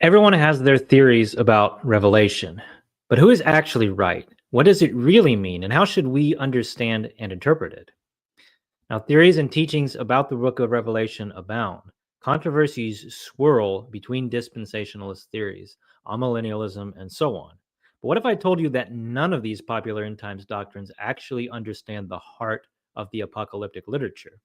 Everyone has their theories about Revelation, but who is actually right? What does it really mean, and how should we understand and interpret it? Now, theories and teachings about the book of Revelation abound. Controversies swirl between dispensationalist theories, amillennialism, and so on. But what if I told you that none of these popular end times doctrines actually understand the heart of the apocalyptic literature?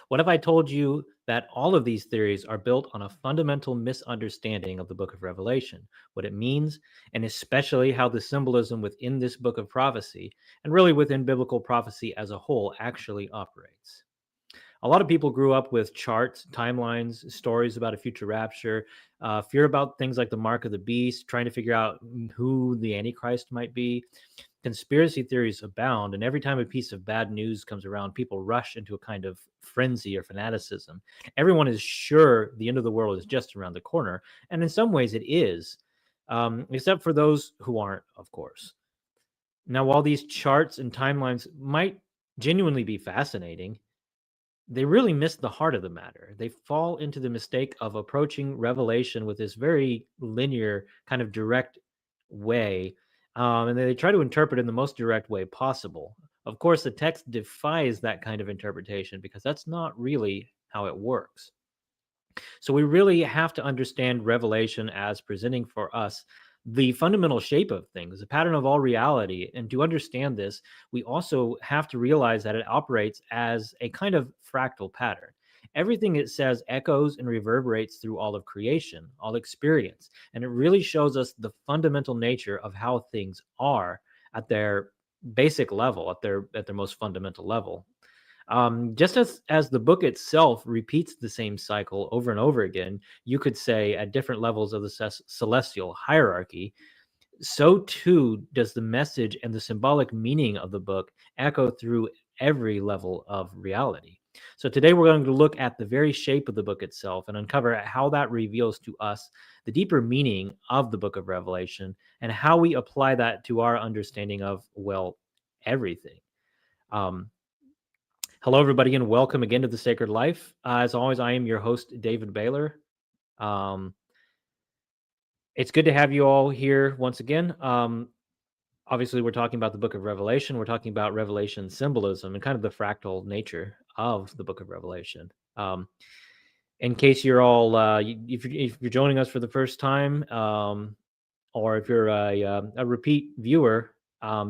What if I told you that all of these theories are built on a fundamental misunderstanding of the book of Revelation, what it means, and especially how the symbolism within this book of prophecy, and really within biblical prophecy as a whole, actually operates? A lot of people grew up with charts, timelines, stories about a future rapture, fear about things like the mark of the beast, trying to figure out who the Antichrist might be. Conspiracy theories abound, and every time a piece of bad news comes around, people rush into a kind of frenzy or fanaticism. Everyone is sure the end of the world is just around the corner, and in some ways it is, except for those who aren't, of course. Now, while these charts and timelines might genuinely be fascinating, they really miss the heart of the matter. They fall into the mistake of approaching Revelation with this very linear, kind of direct way, and they try to interpret it in the most direct way possible. Of course, the text defies that kind of interpretation because that's not really how it works. So we really have to understand Revelation as presenting for us the fundamental shape of things, the pattern of all reality. And to understand this, we also have to realize that it operates as a kind of fractal pattern. Everything it says echoes and reverberates through all of creation, all experience. And it really shows us the fundamental nature of how things are at their basic level, at their most fundamental level. Just as the book itself repeats the same cycle over and over again, you could say at different levels of the celestial hierarchy, so too does the message and the symbolic meaning of the book echo through every level of reality. So today we're going to look at the very shape of the book itself and uncover how that reveals to us the deeper meaning of the book of Revelation and how we apply that to our understanding of, well, everything. Um, Hello, everybody, and welcome again to The Sacred Life. As always, I am your host, David Baylor. It's good to have you all here once again. Obviously, we're talking about the book of Revelation. We're talking about Revelation symbolism and kind of the fractal nature of the book of Revelation. In case you're all, if you're joining us for the first time, or if you're a repeat viewer,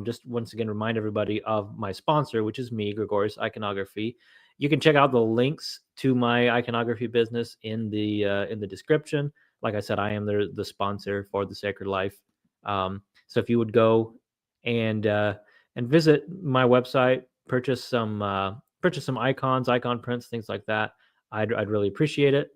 just once again remind everybody of my sponsor, which is me, Gregorius Iconography. You can check out the links to my iconography business in the description. Like I said, I am the sponsor for the Sacred Life. So if you would go and visit my website, purchase some icons, icon prints, things like that, I'd really appreciate it.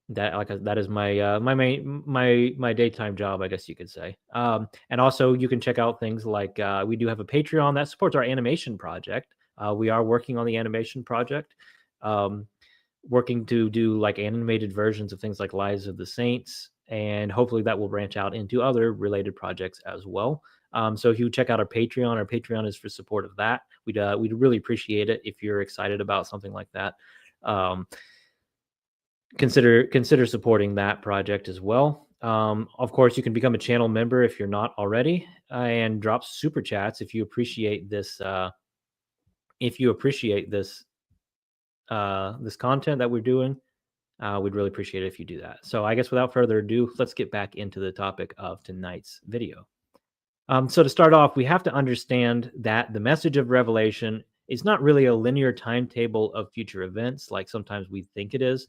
That is my my daytime job, I guess you could say. And also you can check out things like we do have a Patreon that supports our animation project. We are working on the animation project, working to do like animated versions of things like Lives of the Saints, and hopefully that will branch out into other related projects as well. So if you check out our Patreon is for support of that. We'd really appreciate it if you're excited about something like that. Consider supporting that project as well. Of course, you can become a channel member if you're not already, and drop super chats if you appreciate this. If you appreciate this content that we're doing, we'd really appreciate it if you do that. So I guess without further ado, let's get back into the topic of tonight's video. So to start off, we have to understand that the message of Revelation is not really a linear timetable of future events like sometimes we think it is.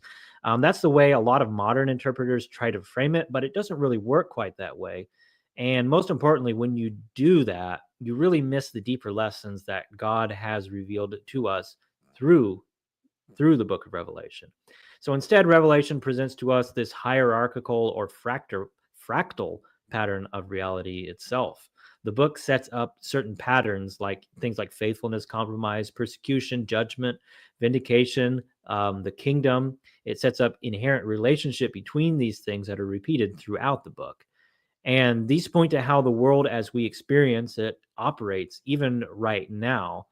That's the way a lot of modern interpreters try to frame it, but it doesn't really work quite that way. And most importantly, when you do that, you really miss the deeper lessons that God has revealed to us through the book of Revelation. So instead, Revelation presents to us this hierarchical or fractal pattern of reality itself. The book sets up certain patterns like things like faithfulness, compromise, persecution, judgment, vindication, the kingdom. It sets up inherent relationship between these things that are repeated throughout the book. And these point to how the world as we experience it operates even right now.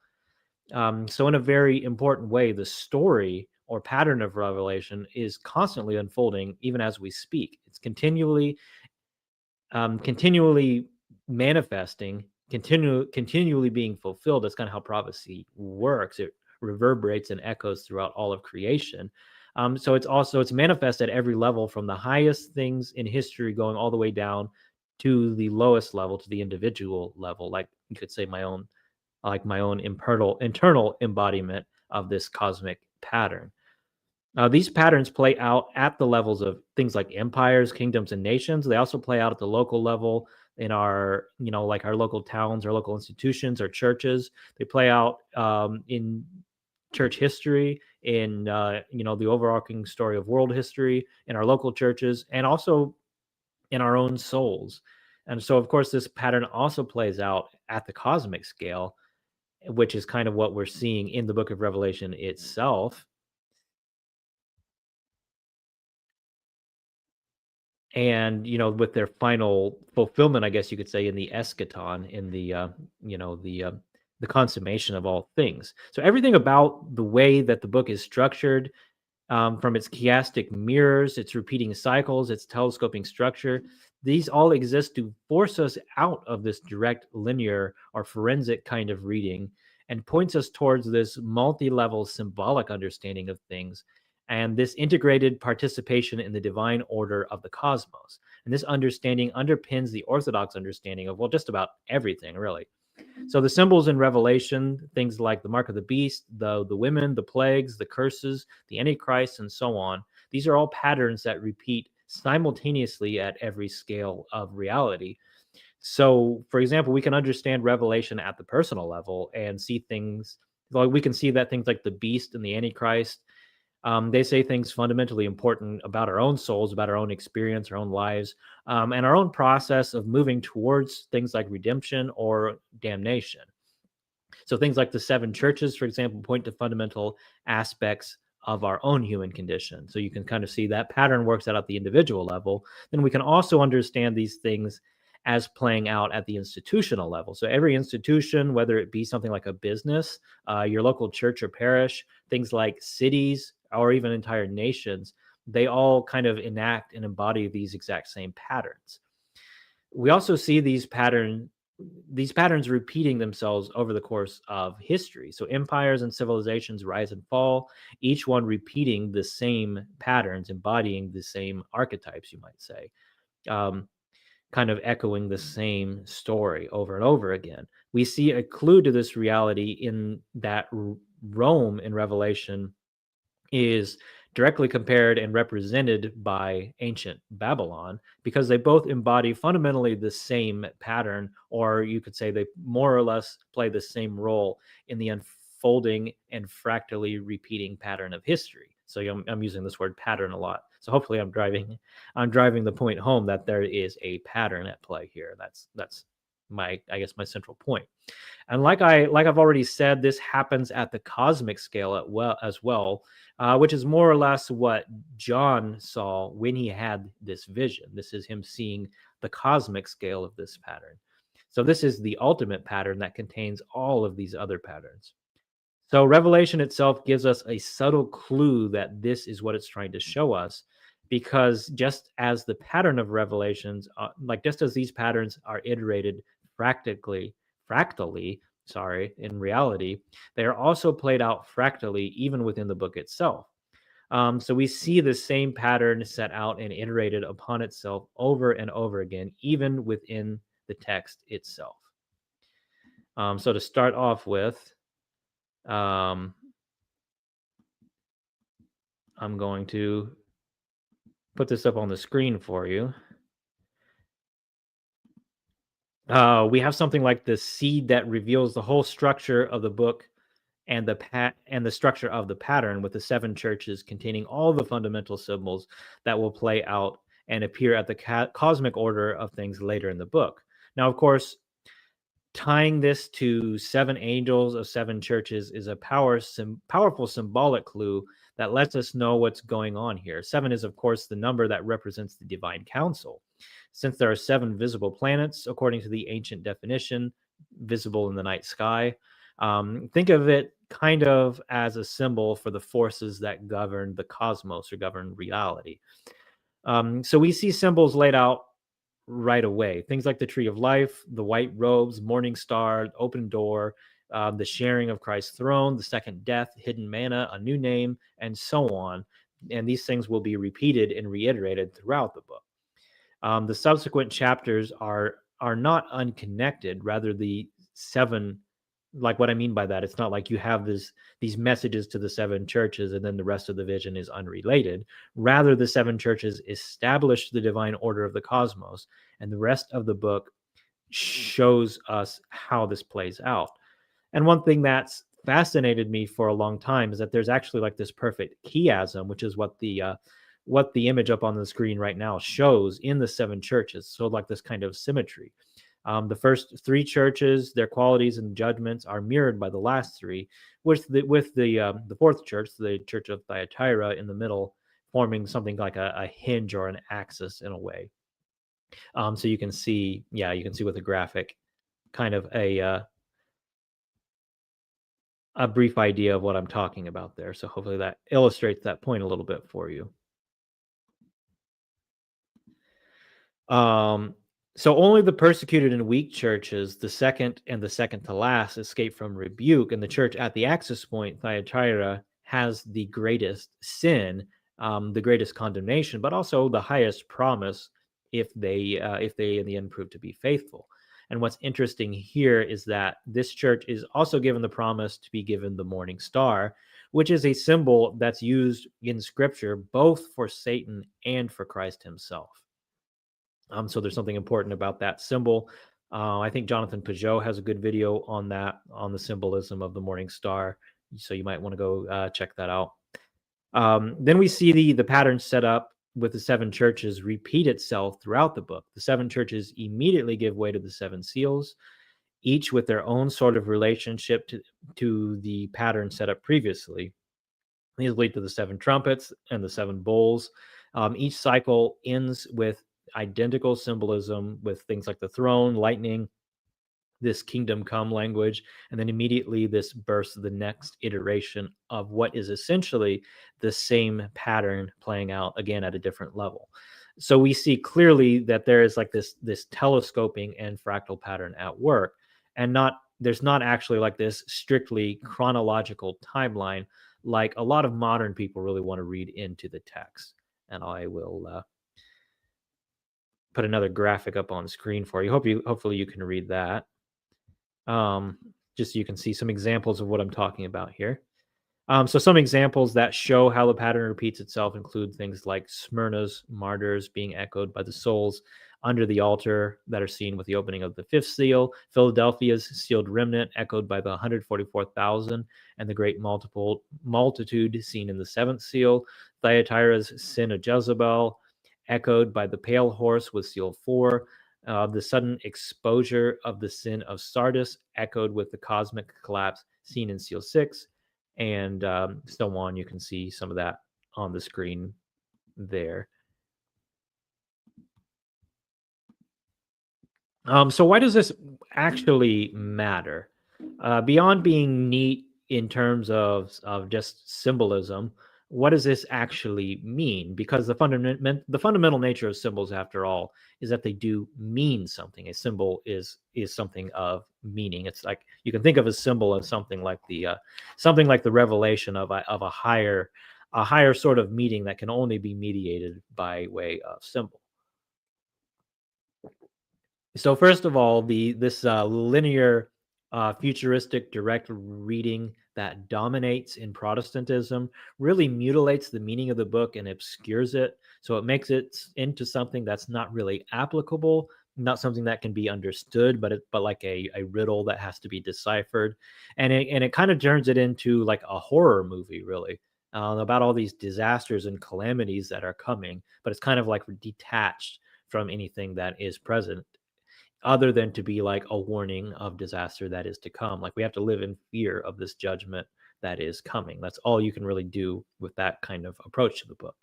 So in a very important way, the story or pattern of revelation is constantly unfolding even as we speak. It's continually manifesting, continually being fulfilled. That's kind of how prophecy works. It reverberates and echoes throughout all of creation. So it's manifest at every level, from the highest things in history going all the way down to the lowest level, to the individual level. Like you could say my own internal embodiment of this cosmic pattern. These patterns play out at the levels of things like empires, kingdoms, and nations. They also play out at the local level in our, like our local towns, our local institutions, our churches. They play out in church history, in the overarching story of world history, in our local churches, and also in our own souls. And so, of course, this pattern also plays out at the cosmic scale, which is kind of what we're seeing in the book of Revelation itself. And with their final fulfillment, I guess you could say, in the eschaton, in the consummation of all things. So everything about the way that the book is structured, from its chiastic mirrors, its repeating cycles, its telescoping structure, these all exist to force us out of this direct linear or forensic kind of reading, and points us towards this multi-level symbolic understanding of things, and this integrated participation in the divine order of the cosmos. And this understanding underpins the orthodox understanding of, well, just about everything, really. So the symbols in Revelation, things like the mark of the beast, the women, the plagues, the curses, the Antichrist, and so on, these are all patterns that repeat simultaneously at every scale of reality. So, for example, we can understand Revelation at the personal level and see things like, we can see that things like the beast and the Antichrist, they say things fundamentally important about our own souls, about our own experience, our own lives, and our own process of moving towards things like redemption or damnation. So things like the seven churches, for example, point to fundamental aspects of our own human condition. So you can kind of see that pattern works out at the individual level. Then we can also understand these things as playing out at the institutional level. So every institution, whether it be something like a business, your local church or parish, things like cities, or even entire nations, they all kind of enact and embody these exact same patterns. We also see these patterns repeating themselves over the course of history. So empires and civilizations rise and fall, each one repeating the same patterns, embodying the same archetypes, you might say, kind of echoing the same story over and over again. We see a clue to this reality in that Rome in Revelation is directly compared and represented by ancient Babylon, because they both embody fundamentally the same pattern, or you could say they more or less play the same role in the unfolding and fractally repeating pattern of history. So I'm using this word pattern a lot. So hopefully I'm driving the point home that there is a pattern at play here. That's my central point. And like I've already said, this happens at the cosmic scale as well, which is more or less what John saw when he had this vision. This is him seeing the cosmic scale of this pattern. So this is the ultimate pattern that contains all of these other patterns. So Revelation itself gives us a subtle clue that this is what it's trying to show us, because just as the pattern of revelations, just as these patterns are iterated fractally, in reality, they are also played out fractally even within the book itself. So we see the same pattern set out and iterated upon itself over and over again, even within the text itself. So to start off with, I'm going to put this up on the screen for you. We have something like the seed that reveals the whole structure of the book and the structure of the pattern, with the seven churches containing all the fundamental symbols that will play out and appear at the cosmic order of things later in the book. Now, of course, tying this to seven angels of seven churches is a powerful symbolic clue that lets us know what's going on here. Seven is, of course, the number that represents the divine council. Since there are seven visible planets, according to the ancient definition, visible in the night sky, Think of it kind of as a symbol for the forces that govern the cosmos or govern reality. So we see symbols laid out right away. Things like the tree of life, the white robes, morning star, open door, the sharing of Christ's throne, the second death, hidden manna, a new name, and so on. And these things will be repeated and reiterated throughout the book. The subsequent chapters are not unconnected. Rather, the seven, like what I mean by that, it's not like you have these messages to the seven churches and then the rest of the vision is unrelated. Rather, the seven churches establish the divine order of the cosmos, and the rest of the book shows us how this plays out. And one thing that's fascinated me for a long time is that there's actually like this perfect chiasm, which is what the image up on the screen right now shows in the seven churches. So like this kind of symmetry. The first three churches, their qualities and judgments are mirrored by the last three, with the fourth church, the Church of Thyatira, in the middle, forming something like a hinge or an axis in a way. So you can see, you can see with the graphic, kind of a brief idea of what I'm talking about there. So hopefully that illustrates that point a little bit for you. So only the persecuted and weak churches, the second and the second to last, escape from rebuke, and the church at the axis point, Thyatira, has the greatest sin, the greatest condemnation, but also the highest promise if they in the end prove to be faithful. And what's interesting here is that this church is also given the promise to be given the morning star, which is a symbol that's used in Scripture both for Satan and for Christ himself. So there's something important about that symbol. I think Jonathan Peugeot has a good video on that, on the symbolism of the morning star. So you might want to go check that out. Then we see the pattern set up with the seven churches repeat itself throughout the book. The seven churches immediately give way to the seven seals, each with their own sort of relationship to the pattern set up previously. These lead to the seven trumpets and the seven bowls. Each cycle ends with identical symbolism, with things like the throne, lightning, this kingdom come language, and then immediately this bursts the next iteration of what is essentially the same pattern playing out again at a different level. So we see clearly that there is like this telescoping and fractal pattern at work, and there's not actually like this strictly chronological timeline like a lot of modern people really want to read into the text. And I will put another graphic up on screen for you. Hopefully you can read that. Just so you can see some examples of what I'm talking about here. So some examples that show how the pattern repeats itself include things like Smyrna's martyrs being echoed by the souls under the altar that are seen with the opening of the fifth seal, Philadelphia's sealed remnant echoed by the 144,000 and the great multitude seen in the seventh seal, Thyatira's sin of Jezebel echoed by the pale horse with seal 4, the sudden exposure of the sin of Sardis echoed with the cosmic collapse seen in seal 6, and so on. You can see some of that on the screen there. So why does this actually matter? Beyond being neat in terms of just symbolism, what does this actually mean? Because the fundamental nature of symbols, after all, is that they do mean something. A symbol is something of meaning. It's like you can think of a symbol as something like the revelation of a higher sort of meaning that can only be mediated by way of symbol. So first of all, this linear, futuristic, direct reading that dominates in Protestantism really mutilates the meaning of the book and obscures it. So it makes it into something that's not really applicable, not something that can be understood, but like a riddle that has to be deciphered, and it kind of turns it into like a horror movie, really, about all these disasters and calamities that are coming. But it's kind of like detached from anything that is present, other than to be like a warning of disaster that is to come. Like we have to live in fear of this judgment that is coming. That's all you can really do with that kind of approach to the book.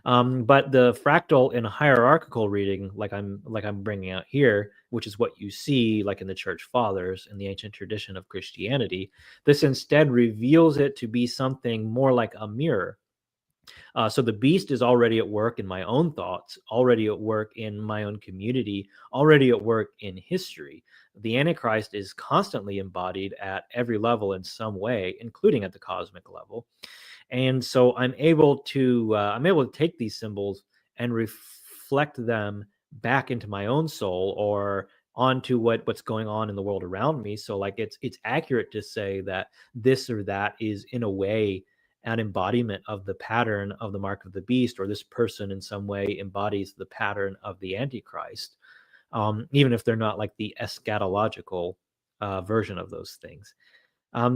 But the fractal and hierarchical reading, like I'm bringing out here, which is what you see like in the church fathers in the ancient tradition of Christianity, this instead reveals it to be something more like a mirror. So the beast is already at work in my own thoughts, already at work in my own community, already at work in history. The Antichrist is constantly embodied at every level in some way, including at the cosmic level. And so I'm able to take these symbols and reflect them back into my own soul or onto what's going on in the world around me. So like it's accurate to say that this or that is in a way an embodiment of the pattern of the mark of the beast, or this person in some way embodies the pattern of the Antichrist, even if they're not like the eschatological version of those things.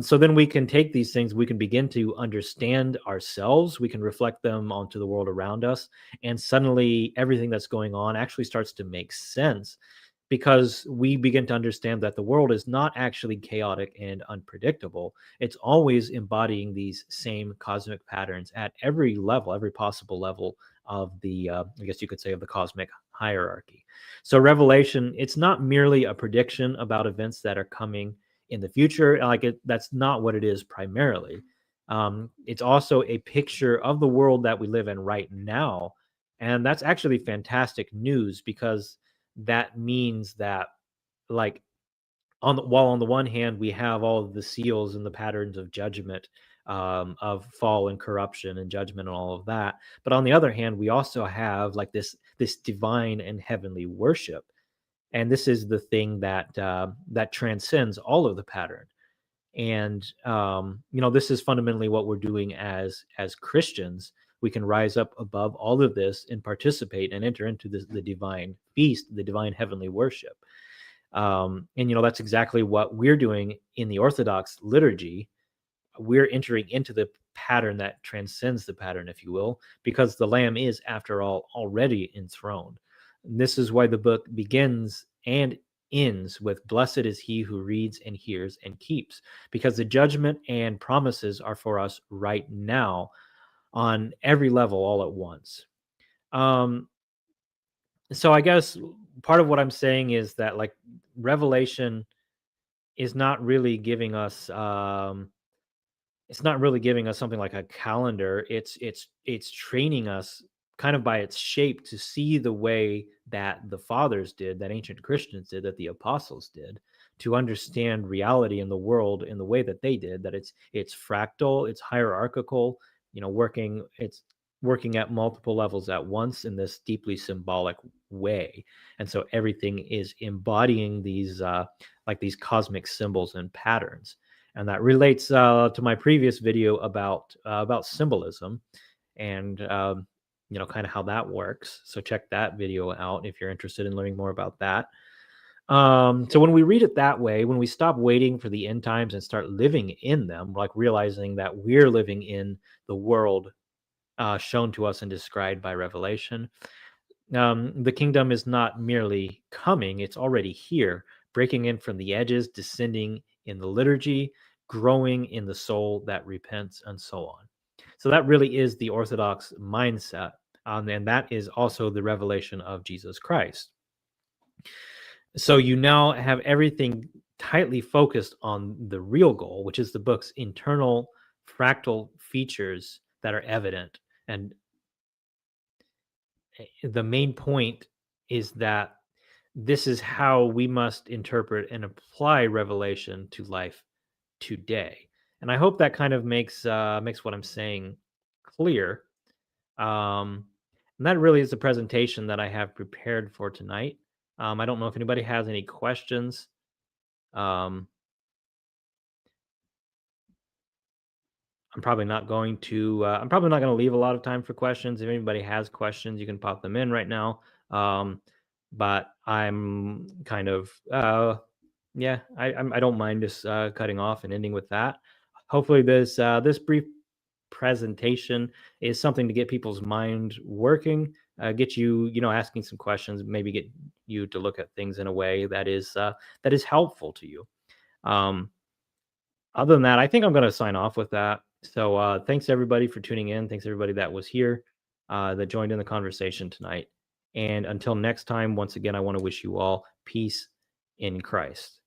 So then we can take these things, we can begin to understand ourselves, we can reflect them onto the world around us, and suddenly everything that's going on actually starts to make sense, because we begin to understand that the world is not actually chaotic and unpredictable. It's always embodying these same cosmic patterns at every level, every possible level of the, I guess you could say, of the cosmic hierarchy. So Revelation, it's not merely a prediction about events that are coming in the future. That's not what it is primarily. It's also a picture of the world that we live in right now. And that's actually fantastic news, because that means that, like, while on the one hand we have all of the seals and the patterns of judgment, of fall and corruption and judgment and all of that, but on the other hand we also have like this divine and heavenly worship, and this is the thing that transcends all of the pattern. And this is fundamentally what we're doing as Christians. We can rise up above all of this and participate and enter into the divine feast, the divine heavenly worship. And that's exactly what we're doing in the Orthodox liturgy. We're entering into the pattern that transcends the pattern, if you will, because the Lamb is, after all, already enthroned. And this is why the book begins and ends with "Blessed is he who reads and hears and keeps," because the judgment and promises are for us right now on every level all at once. Um, so I guess part of what I'm saying is that, like, Revelation is not really giving us it's not really giving us something like a calendar. It's training us kind of by its shape to see the way that the fathers did, that ancient Christians did, that the apostles did, to understand reality in the world in the way that they did. That it's fractal, it's hierarchical, it's working at multiple levels at once in this deeply symbolic way. And so everything is embodying these like these cosmic symbols and patterns. And that relates to my previous video about symbolism, and kind of how that works. So check that video out if you're interested in learning more about that. So when we read it that way, when we stop waiting for the end times and start living in them, like realizing that we're living in the world shown to us and described by Revelation, the kingdom is not merely coming, it's already here, breaking in from the edges, descending in the liturgy, growing in the soul that repents, and so on. So that really is the Orthodox mindset. And that is also the revelation of Jesus Christ. So you now have everything tightly focused on the real goal, which is the book's internal fractal features that are evident. And the main point is that this is how we must interpret and apply Revelation to life today. And I hope that kind of makes what I'm saying clear. And that really is the presentation that I have prepared for tonight. I don't know if anybody has any questions. I'm probably not going to. I'm probably not going to leave a lot of time for questions. If anybody has questions, you can pop them in right now. But I'm kind of yeah. I don't mind just cutting off and ending with that. Hopefully, this brief presentation is something to get people's mind working, get you asking some questions, maybe get you to look at things in a way that is helpful to you. Other than that, I think I'm going to sign off with that. So thanks everybody for tuning in. Thanks everybody that was here, that joined in the conversation tonight. And until next time, once again, I want to wish you all peace in Christ.